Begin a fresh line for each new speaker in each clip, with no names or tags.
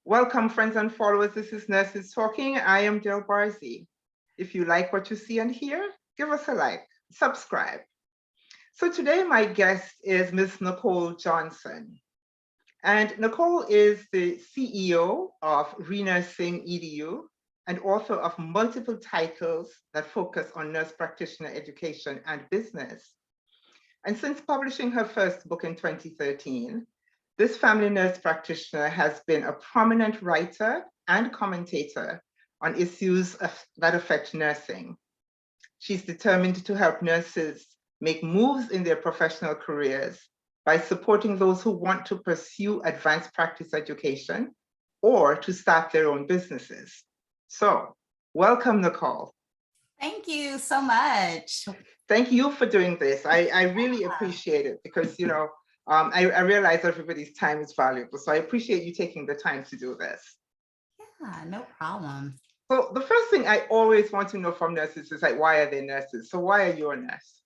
Welcome, friends and followers. This is Nurses Talking. I am Del Barzi. If you like what you see and hear, give us a like, subscribe. So today my guest is Ms. Nachole Johnson. And Nachole is the CEO of ReNursing EDU and author of multiple titles that focus on nurse practitioner education and business. And since publishing her first book in 2013, this family nurse practitioner has been a prominent writer and commentator on issues that affect nursing. She's determined to help nurses make moves in their professional careers by supporting those who want to pursue advanced practice education or to start their own businesses. So, welcome, Nachole.
Thank you so much.
Thank you for doing this. I really appreciate it because, I realize everybody's time is valuable. So I appreciate you taking the time to do this.
Yeah, no problem.
So the first thing I always want to know from nurses is like, why are they nurses? So why are you a nurse?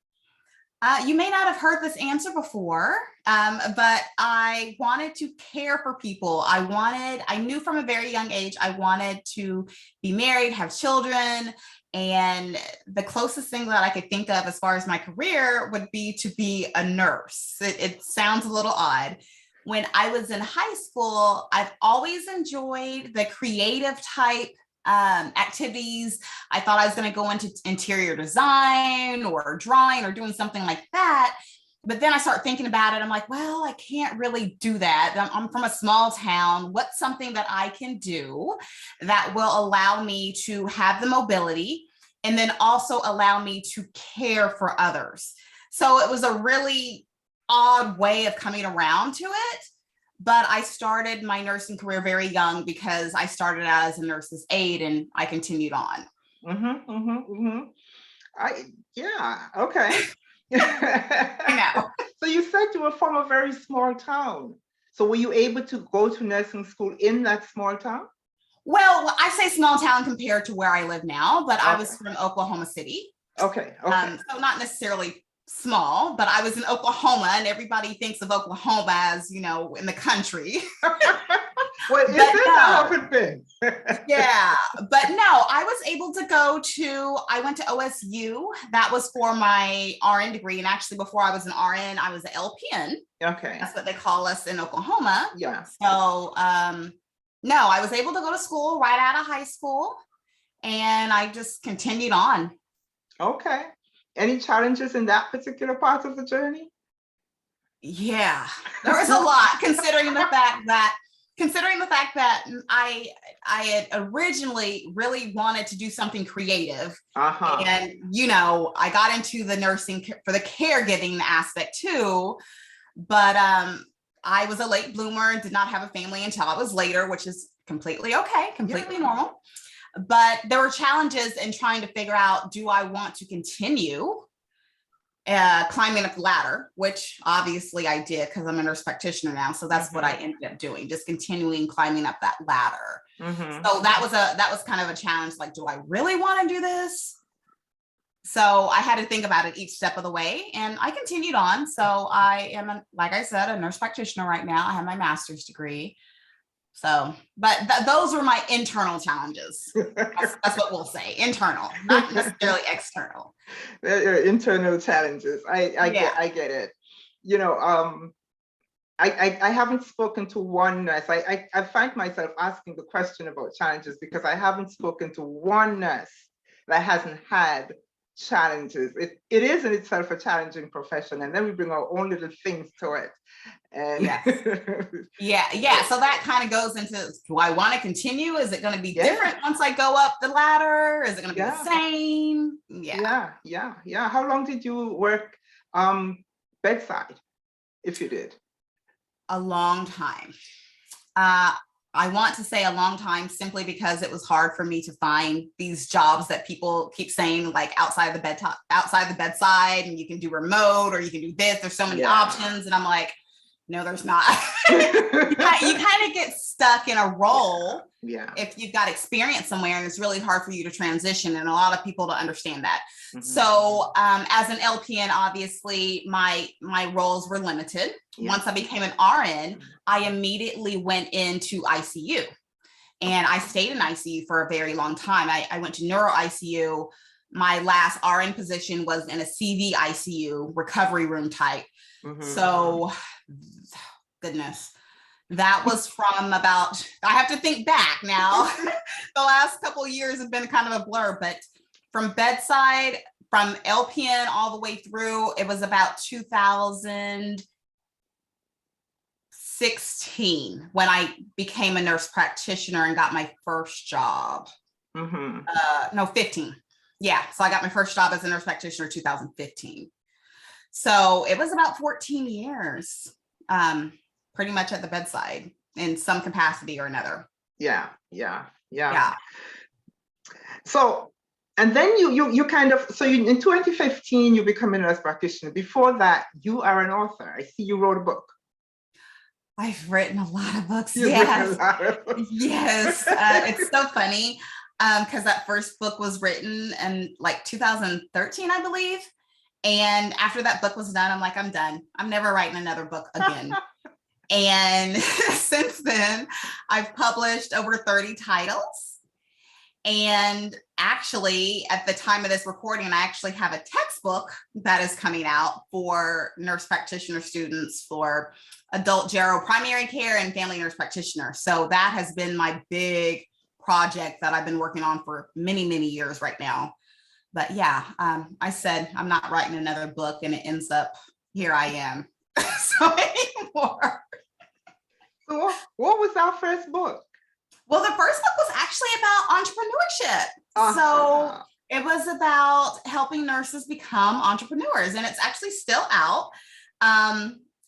You may not have heard this answer before, but I wanted to care for people. I knew from a very young age, I wanted to be married, have children. And the closest thing that I could think of as far as my career would be to be a nurse. It sounds a little odd. When I was in high school, I've always enjoyed the creative type activities. I thought I was going to go into interior design or drawing or doing something like that. But then I start thinking about it. I'm like, well, I can't really do that. I'm from a small town. What's something that I can do that will allow me to have the mobility and then also allow me to care for others? So it was a really odd way of coming around to it. But I started my nursing career very young because I started out as a nurse's aide and I continued on.
Yeah, okay.
I know.
So you said you were from a very small town. So were you able to go to nursing school in that small town?
Well, I say small town compared to where I live now, but okay. I was from Oklahoma City.
Okay.
So not necessarily small, but I was in Oklahoma and everybody thinks of Oklahoma as, in the country.
Well, how have it been?
Yeah, but no, I was able to I went to OSU. That was for my RN degree. And actually before I was an RN, I was an LPN.
Okay.
That's what they call us in Oklahoma.
Yeah.
So, no, I was able to go to school right out of high school and I just continued on.
Okay. Any challenges in that particular part of the journey?
Yeah, there was a lot considering the fact that I had originally really wanted to do something creative. And, I got into the nursing for the caregiving aspect too, but I was a late bloomer and did not have a family until I was later, which is completely okay, completely normal. But there were challenges in trying to figure out, do I want to continue climbing up the ladder, which obviously I did because I'm a nurse practitioner now. So that's what I ended up doing, just continuing climbing up that ladder. So that was kind of a challenge. Like, do I really want to do this? So I had to think about it each step of the way and I continued on. So I am, like I said, a nurse practitioner right now. I have my master's degree. So, but those were my internal challenges. That's what we'll say, internal, not necessarily external.
Internal challenges. I get it. I haven't spoken to one nurse. I find myself asking the question about challenges because I haven't spoken to one nurse that hasn't had challenges. It is in itself a challenging profession, and then we bring our own little things to it. And
yeah. So that kind of goes into, do I want to continue? Is it going to be different once I go up the ladder? Is it going to be the same?
Yeah. How long did you work bedside, if you did?
A long time. I want to say a long time simply because it was hard for me to find these jobs that people keep saying, like outside the bedside, and you can do remote or you can do this. There's so many options. And I'm like, no, there's not. You kind of get stuck in a role if you've got experience somewhere, and it's really hard for you to transition. And a lot of people don't understand that. So as an LPN, obviously my roles were limited. Once I became an RN, I immediately went into ICU. And I stayed in ICU for a very long time. I went to neuro ICU. My last RN position was in a CV ICU, recovery room type. So, goodness, that was from about, I have to think back now. The last couple of years have been kind of a blur, but from bedside, from LPN all the way through, it was about 2016 when I became a nurse practitioner and got my first job. No, 15. Yeah. So I got my first job as a nurse practitioner in 2015. So it was about 14 years, pretty much at the bedside in some capacity or another.
Yeah. So, and then you kind of, so in 2015, you become a nurse practitioner. Before that, you are an author. I see you wrote a book.
I've written a lot of books.
You've written a lot of books.
Yes. It's so funny because that first book was written in like 2013, I believe. And after that book was done, I'm like, I'm done. I'm never writing another book again. And since then, I've published over 30 titles. And actually, at the time of this recording, I actually have a textbook that is coming out for nurse practitioner students for Adult-Gero primary care and family nurse practitioner. So that has been my big project that I've been working on for many, many years right now. But yeah, I said I'm not writing another book, and it ends up here I am. So anymore.
So what was our first book?
Well, the first book was actually about entrepreneurship. So it was about helping nurses become entrepreneurs, and it's actually still out.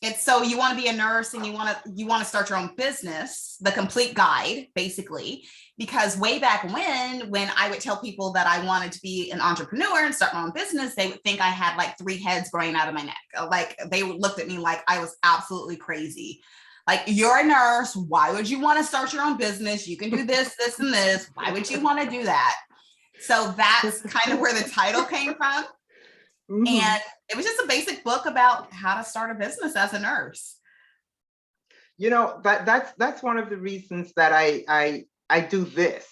It's so you want to be a nurse and you want to start your own business, the complete guide, basically, because way back when I would tell people that I wanted to be an entrepreneur and start my own business, they would think I had like 3 heads growing out of my neck. Like they looked at me like I was absolutely crazy. Like, you're a nurse. Why would you want to start your own business? You can do this, this, and this. Why would you want to do that? So that's kind of where the title came from. And it was just a basic book about how to start a business as a nurse.
You know, that's one of the reasons that I do this.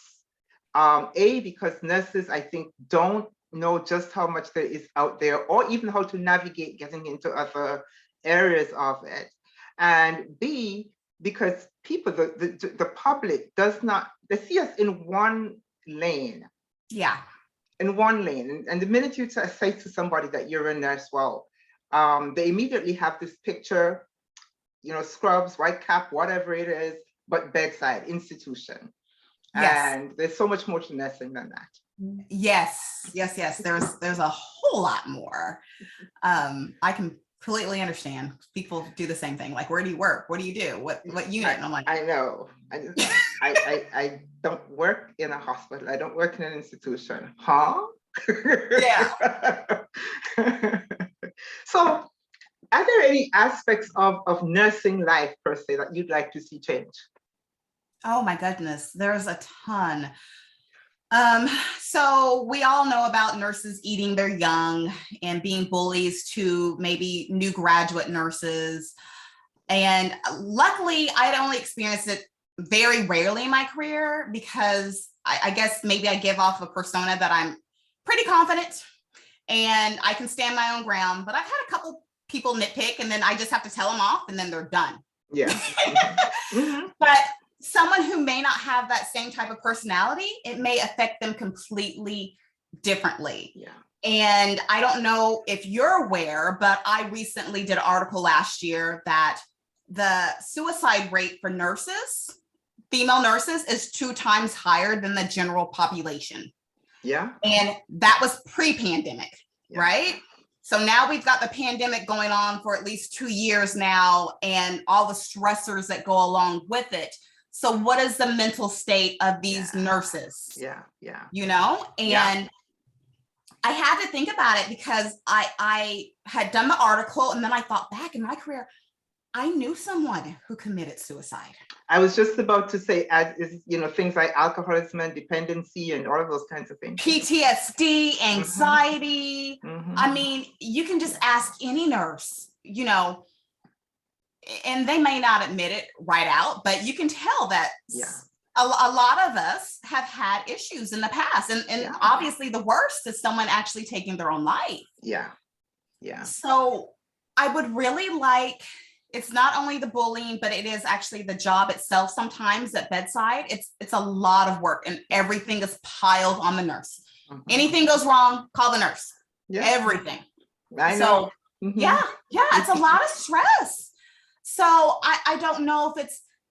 Because nurses, I think, don't know just how much there is out there, or even how to navigate getting into other areas of it. And B, because people, the public does not, they see us in one lane.
Yeah.
In one lane. And the minute you say to somebody that you're a nurse, well, they immediately have this picture, you know, scrubs, white cap, whatever it is, but bedside institution. Yes. And there's so much more to nursing than that.
Yes. There's a whole lot more. I can completely understand. People do the same thing. Like, where do you work? What do you do? What unit? And I'm like,
I know. I don't work in a hospital. I don't work in an institution. Huh?
Yeah.
So, are there any aspects of nursing life per se that you'd like to see change?
Oh my goodness, there's a ton. So we all know about nurses eating their young and being bullies to maybe new graduate nurses. And luckily, I'd only experienced it very rarely in my career because I guess maybe I give off a persona that I'm pretty confident and I can stand my own ground. But I've had a couple people nitpick and then I just have to tell them off and then they're done.
Yeah.
But someone who may not have that same type of personality, it may affect them completely differently.
Yeah.
And I don't know if you're aware, but I recently did an article last year that the suicide rate for nurses, female nurses, is 2 times higher than the general population.
Yeah.
And that was pre-pandemic, right? So now we've got the pandemic going on for at least 2 years now and all the stressors that go along with it. So what is the mental state of these nurses?
Yeah.
You know, and I had to think about it because I had done the article and then I thought back in my career, I knew someone who committed suicide.
I was just about to say, things like alcoholism and dependency and all of those kinds of things.
PTSD, anxiety. I mean, you can just ask any nurse, you know, and they may not admit it right out, but you can tell that a lot of us have had issues in the past. And obviously the worst is someone actually taking their own life.
Yeah. Yeah.
So I would really like, it's not only the bullying, but it is actually the job itself. Sometimes at bedside, it's a lot of work and everything is piled on the nurse. Anything goes wrong, call the nurse. Yeah. Everything.
I know.
So, yeah, it's a lot of stress. So I don't know if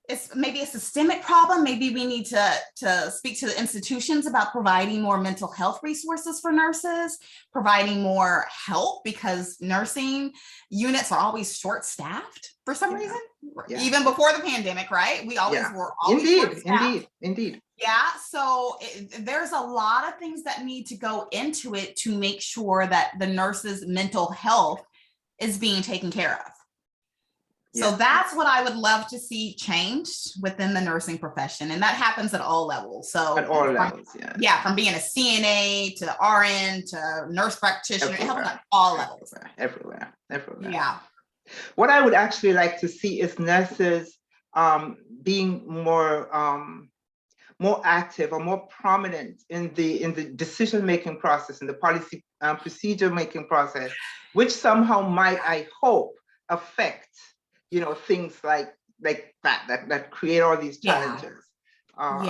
it's maybe a systemic problem. Maybe we need to speak to the institutions about providing more mental health resources for nurses, providing more help, because nursing units are always short-staffed for some reason. Yeah. Even before the pandemic, right? We always were always short-staffed.
Indeed.
Yeah, so there's a lot of things that need to go into it to make sure that the nurses' mental health is being taken care of. So that's what I would love to see changed within the nursing profession. And that happens at all levels. So
at all levels,
yeah, from being a CNA to RN to nurse practitioner, it helps at all levels.
Everywhere.
Yeah.
What I would actually like to see is nurses being more active or more prominent in the decision-making process, in the policy procedure-making process, which somehow might, I hope, affect things like that create all these challenges. And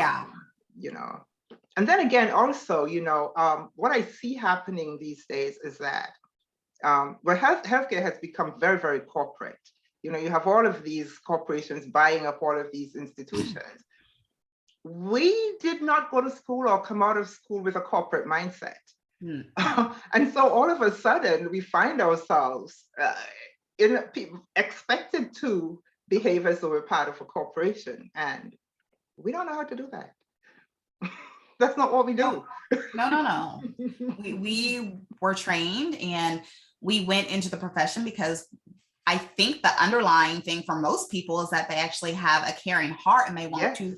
then again, also, what I see happening these days is that healthcare has become very, very corporate. You have all of these corporations buying up all of these institutions. We did not go to school or come out of school with a corporate mindset. And so all of a sudden we find ourselves expected to behave as though we're part of a corporation, and we don't know how to do that. That's not what we do.
No. We were trained and we went into the profession because I think the underlying thing for most people is that they actually have a caring heart and they want to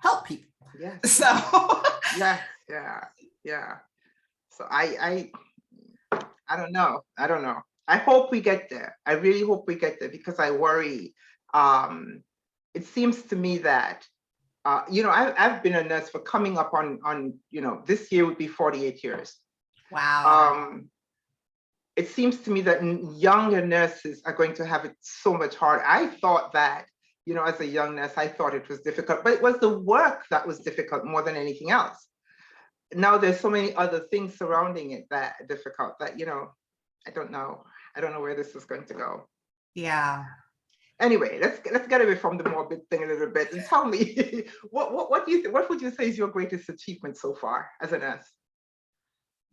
help people.
Yes.
So
yeah. So I don't know. I hope we get there. I really hope we get there, because I worry. It seems to me that, I've been a nurse for coming up on this year would be 48 years.
Wow.
It seems to me that younger nurses are going to have it so much harder. I thought that, as a young nurse, I thought it was difficult, but it was the work that was difficult more than anything else. Now there's so many other things surrounding it that are difficult that, I don't know where this is going to go.
Yeah.
Anyway, let's get away from the morbid thing a little bit and tell me what would you say is your greatest achievement so far as a nurse?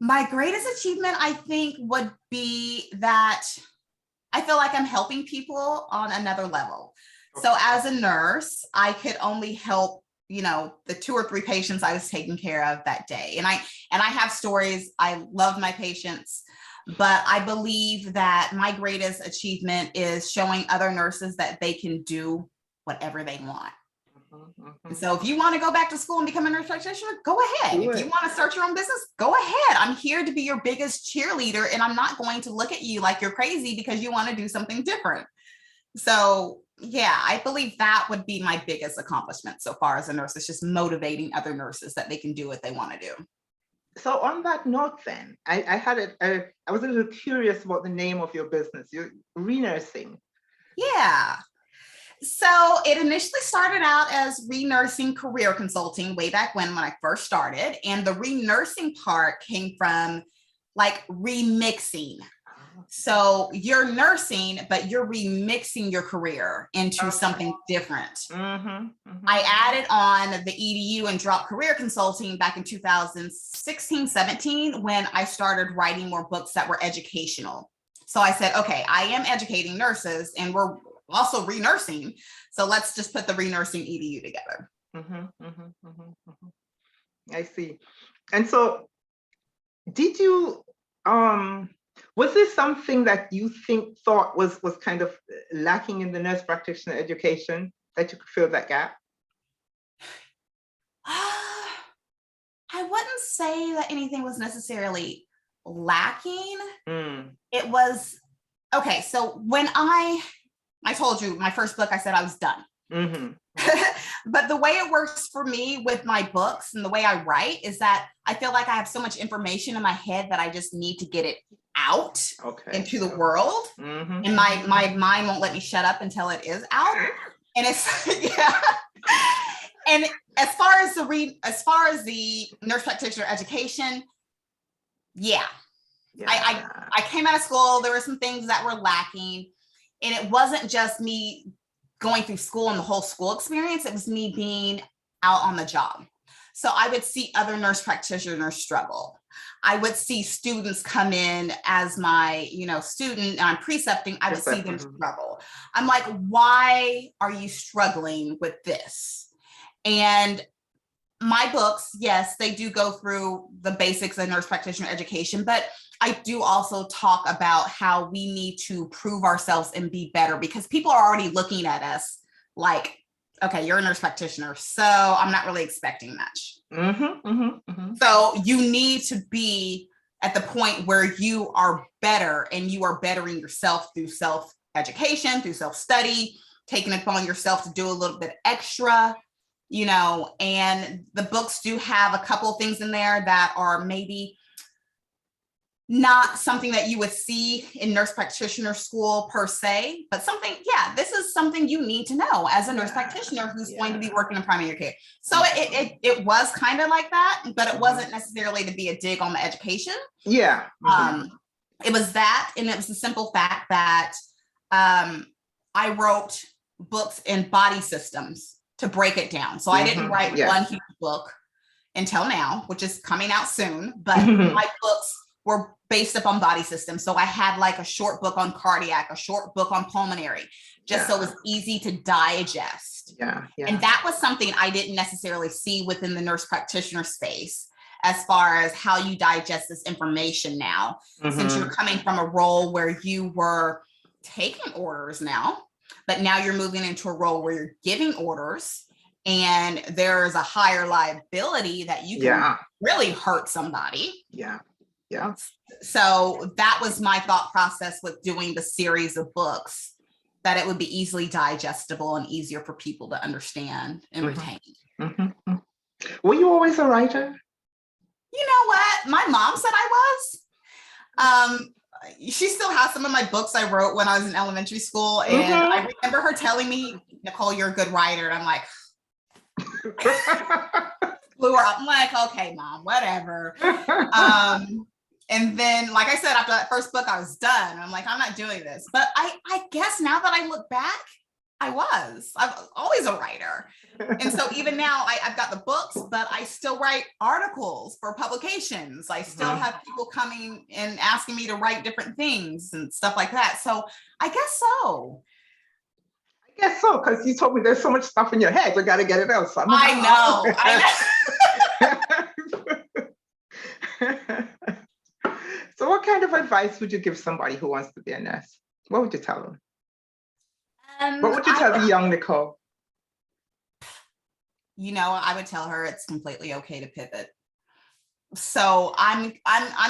My greatest achievement, I think, would be that I feel like I'm helping people on another level. Okay. So as a nurse, I could only help, the 2 or 3 patients I was taking care of that day. And I have stories. I love my patients, but I believe that my greatest achievement is showing other nurses that they can do whatever they want. So if you want to go back to school and become a nurse practitioner, go ahead. If you want to start your own business, go ahead. I'm here to be your biggest cheerleader, and I'm not going to look at you like you're crazy because you want to do something different. So yeah, I believe that would be my biggest accomplishment so far as a nurse. It's just motivating other nurses that they can do what they want to do.
So on that note, then, I was a little curious about the name of your business, your ReNursing.
Yeah. So it initially started out as ReNursing Career Consulting way back when I first started. And the ReNursing part came from like remixing. So you're nursing, but you're remixing your career into something different. I added on the EDU and dropped career consulting back in 2016, 17, when I started writing more books that were educational. So I said, okay, I am educating nurses and we're also ReNursing. So let's just put the ReNursing EDU together.
I see. And so did you, was this something that you thought was kind of lacking in the nurse practitioner education, that you could fill that gap?
I wouldn't say that anything was necessarily lacking. It was, okay, so when I told you my first book, I said I was done. But the way it works for me with my books and the way I write is that I feel like I have so much information in my head that I just need to get it out into the world. And my mind won't let me shut up until it is out. And it's, yeah. And as far as the nurse practitioner education, yeah. I came out of school, there were some things that were lacking. And it wasn't just me going through school and the whole school experience, it was me being out on the job. So I would see other nurse practitioners struggle. I would see students come in as my, student, and I'm precepting, I would see them struggle. I'm like, why are you struggling with this? And my books, yes, they do go through the basics of nurse practitioner education, but I do also talk about how we need to prove ourselves and be better, because people are already looking at us like, okay, you're a nurse practitioner, so I'm not really expecting much. So you need to be at the point where you are better, and you are bettering yourself through self-education, through self-study, taking it upon yourself to do a little bit extra, and the books do have a couple of things in there that are maybe not something that you would see in nurse practitioner school per se, but something, this is something you need to know as a nurse practitioner who's going to be working in primary care. So it was kind of like that, but it wasn't necessarily to be a dig on the education.
Yeah.
It was that, and it was the simple fact that I wrote books in body systems to break it down. So I didn't write one huge book until now, which is coming out soon, but my books were based upon body systems. So I had like a short book on cardiac, a short book on pulmonary, just so it was easy to digest. And that was something I didn't necessarily see within the nurse practitioner space, as far as how you digest this information now, since you're coming from a role where you were taking orders now, but now you're moving into a role where you're giving orders, and there's a higher liability that you can really hurt somebody. So that was my thought process with doing the series of books, that it would be easily digestible and easier for people to understand and retain.
Were you always a writer?
You know what? My mom said I was. She still has some of my books I wrote when I was in elementary school. And I remember her telling me, Nicole, you're a good writer. And I'm like, blew her up. I'm like, okay, Mom, whatever. And then, like I said, after that first book, I was done. I'm like, I'm not doing this. But I guess now that I look back, I'm always a writer. And so even now I've got the books, but I still write articles for publications. I still have people coming and asking me to write different things and stuff like that. So I guess so. Because
you told me there's so much stuff in your head. You got to get it out somehow.
I
know. So what kind of advice would you give somebody who wants to be a nurse? What would you tell them? What would you tell the young Nicole?
I would tell her it's completely okay to pivot. So I'm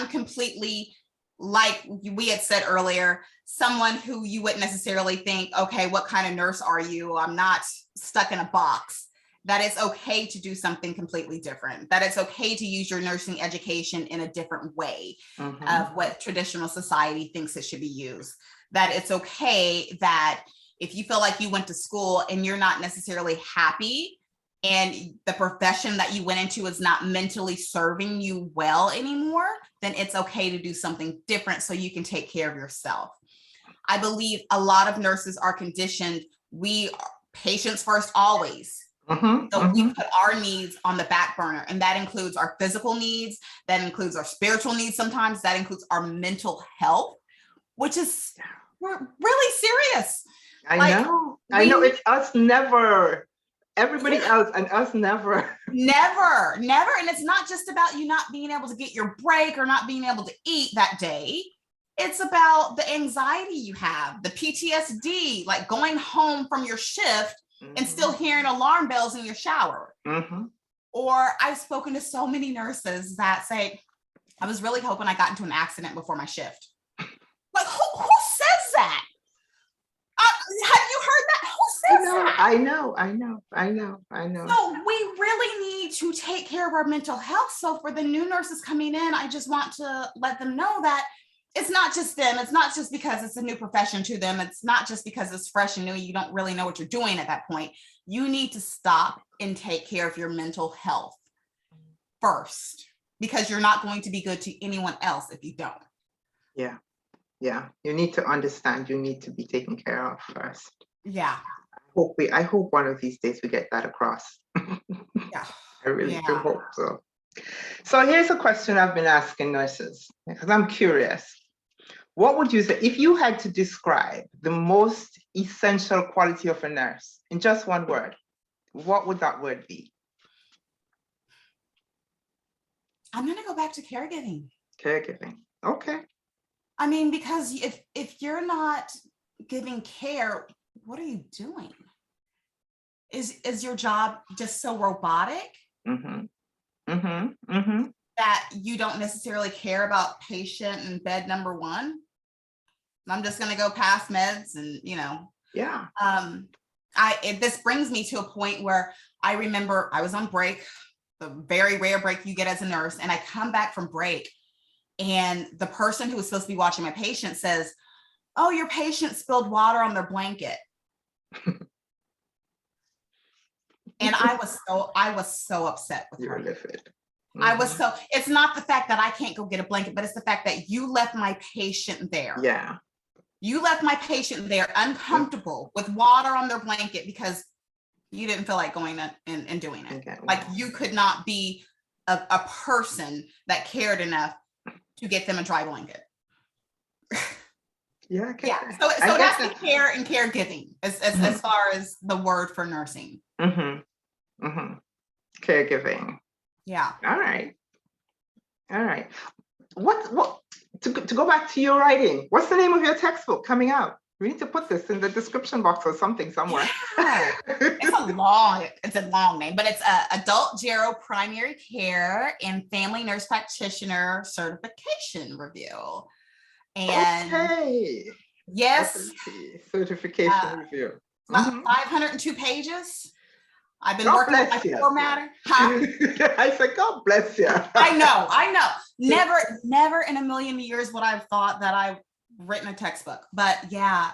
completely, like we had said earlier, someone who you wouldn't necessarily think, okay, what kind of nurse are you? I'm not stuck in a box. That it's okay to do something completely different, that it's okay to use your nursing education in a different way of what traditional society thinks it should be used, that it's okay that if you feel like you went to school and you're not necessarily happy and the profession that you went into is not mentally serving you well anymore, then it's okay to do something different so you can take care of yourself. I believe a lot of nurses are conditioned, we are patients first always. So we put our needs on the back burner, and that includes our physical needs, that includes our spiritual needs sometimes, that includes our mental health, which is really serious.
I know it's us never, everybody else and us never.
Never. And it's not just about you not being able to get your break or not being able to eat that day. It's about the anxiety you have, the PTSD, like going home from your shift and still hearing alarm bells in your shower. Or I've spoken to so many nurses that say, I was really hoping I got into an accident before my shift. Like, who says that? Have you heard that? Who says
I know.
So we really need to take care of our mental health. So for the new nurses coming in, I just want to let them know that it's not just them. It's not just because it's a new profession to them. It's not just because it's fresh and new. You don't really know what you're doing at that point. You need to stop and take care of your mental health first, because you're not going to be good to anyone else if you don't.
Yeah. Yeah. You need to understand you need to be taken care of first.
Yeah.
I hope one of these days we get that across.
Yeah.
I really do hope so. So here's a question I've been asking nurses, because I'm curious. What would you say if you had to describe the most essential quality of a nurse in just one word? What would that word be?
I'm going to go back to caregiving.
Caregiving. Okay.
I mean, because if you're not giving care, what are you doing? Is your job just so robotic that you don't necessarily care about patient and bed number one? I'm just going to go past meds and,
Yeah.
This brings me to a point where I remember I was on break, the very rare break you get as a nurse, and I come back from break, and the person who was supposed to be watching my patient says, "Oh, your patient spilled water on their blanket." And I was so upset with her. I was so, it's not the fact that I can't go get a blanket, but it's the fact that you left my patient there.
Yeah.
You left my patient there uncomfortable with water on their blanket because you didn't feel like going and doing it.
Okay.
Like you could not be a person that cared enough to get them a dry blanket.
Yeah.
So it has to be care and caregiving as far as the word for nursing.
Caregiving.
Yeah.
All right. What to go back to your writing, what's the name of your textbook coming out? We need to put this in the description box or something somewhere.
Yeah. It's a long name, but it's Adult-Gero Primary Care and Family Nurse Practitioner Certification Review. And yes,
certification review.
About 502 pages. I've been working with my formatter.
I said, God bless you.
I know. Never in a million years would I have thought that I've written a textbook. But yeah,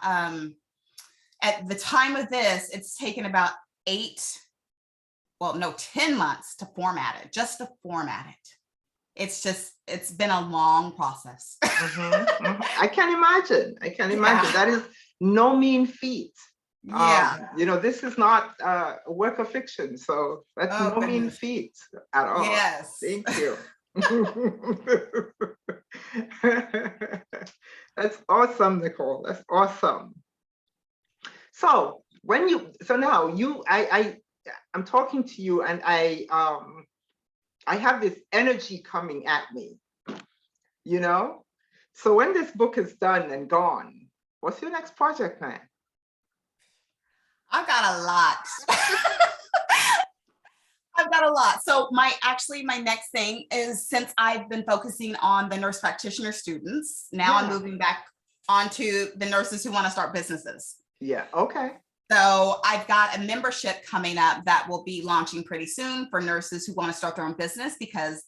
at the time of this, it's taken about 10 months to format it, just to format it. It's been a long process.
I can imagine. Yeah. That is no mean feat.
Yeah.
This is not a work of fiction, so that's no mean feat at all.
Yes.
Thank you. That's awesome, Nachole. That's awesome. So I'm talking to you, and I have this energy coming at me, So when this book is done and gone, what's your next project plan?
I've got a lot. So my next thing is, since I've been focusing on the nurse practitioner students, now I'm moving back onto the nurses who want to start businesses.
Yeah. Okay.
So I've got a membership coming up that will be launching pretty soon for nurses who want to start their own business, because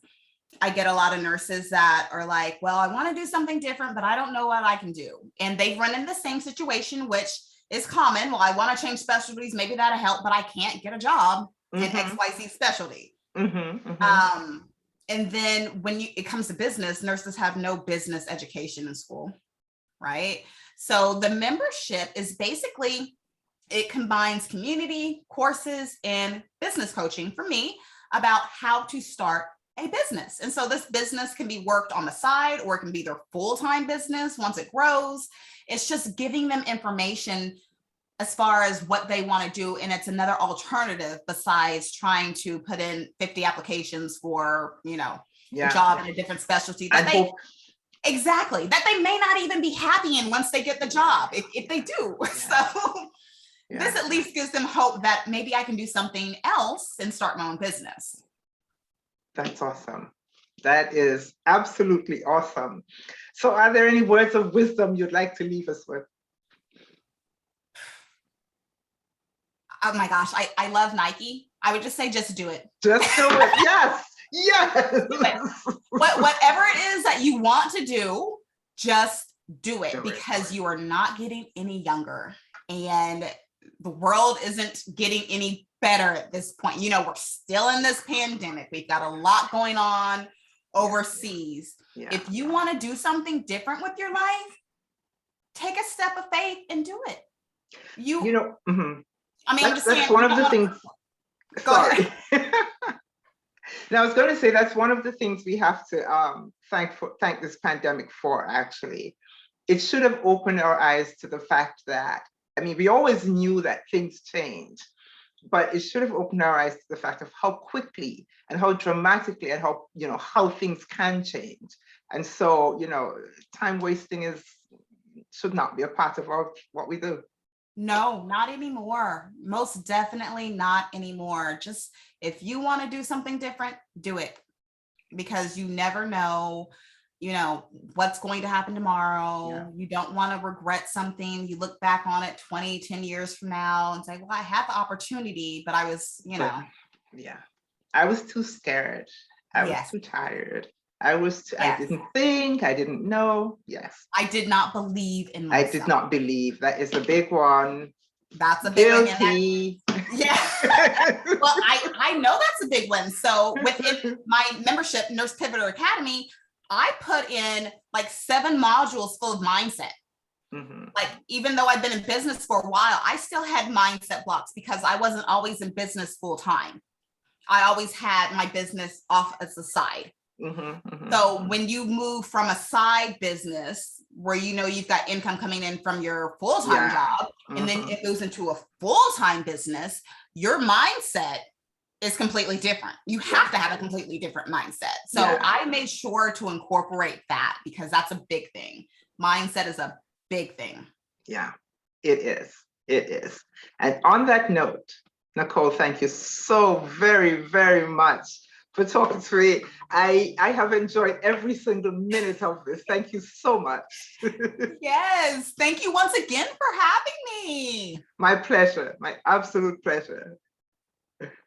I get a lot of nurses that are like, well, I want to do something different, but I don't know what I can do. And they've run into the same situation, which is common. Well, I want to change specialties. Maybe that'll help, but I can't get a job in XYZ specialty. And then when it comes to business, nurses have no business education in school, right? So the membership is basically, it combines community, courses, and business coaching for me about how to start a business. And so this business can be worked on the side, or it can be their full-time business once it grows. It's just giving them information as far as what they want to do. And it's another alternative besides trying to put in 50 applications for, a job in a different specialty that they may not even be happy in once they get the job, if they do. So this at least gives them hope that maybe I can do something else and start my own business.
That's awesome. That is absolutely awesome. So are there any words of wisdom you'd like to leave us with?
Oh my gosh, I love Nike. I would just say, just do it.
Just do it. Yes. Yes.
Do it. Whatever it is that you want to do, just do it, because you are not getting any younger, and the world isn't getting any better at this point. You know, we're still in this pandemic. We've got a lot going on overseas.
Yeah.
If you want to do something different with your life, take a step of faith and do it.
You know,
I mean, I'm just saying.
That's one of the things. Sorry. Now, I was going to say that's one of the things we have to thank this pandemic for, actually. It should have opened our eyes to the fact that, I mean, we always knew that things change, but it should have opened our eyes to the fact of how quickly and how dramatically and how, you know, how things can change. And so, you know, time wasting should not be a part of what we do.
No, not anymore. Most definitely not anymore. Just if you want to do something different, do it, because you never know, you know, what's going to happen tomorrow.
Yeah.
You don't want to regret something. You look back on it 10 years from now and say, well, I had the opportunity, but I was, you know.
Yeah. I was too scared. I was too tired. I didn't think, I didn't know. Yes.
I did not believe in myself.
I did not believe. That is a big one.
That's a big one. Yeah. Well, I know that's a big one. So within my membership, Nurse Pivotal Academy, I put in like 7 modules full of mindset. Like, even though I've been in business for a while, I still had mindset blocks because I wasn't always in business full time. I always had my business off as a side. So when you move from a side business where, you know, you've got income coming in from your full-time job, and then it moves into a full-time business, your mindset is completely different. You have to have a completely different mindset. So I made sure to incorporate that, because that's a big thing. Mindset is a big thing. Yeah,
it is. It is. And on that note, Nachole, thank you so very, very much for talking to me. I have enjoyed every single minute of this. Thank you so much.
Yes, thank you once again for having me.
My pleasure, my absolute pleasure.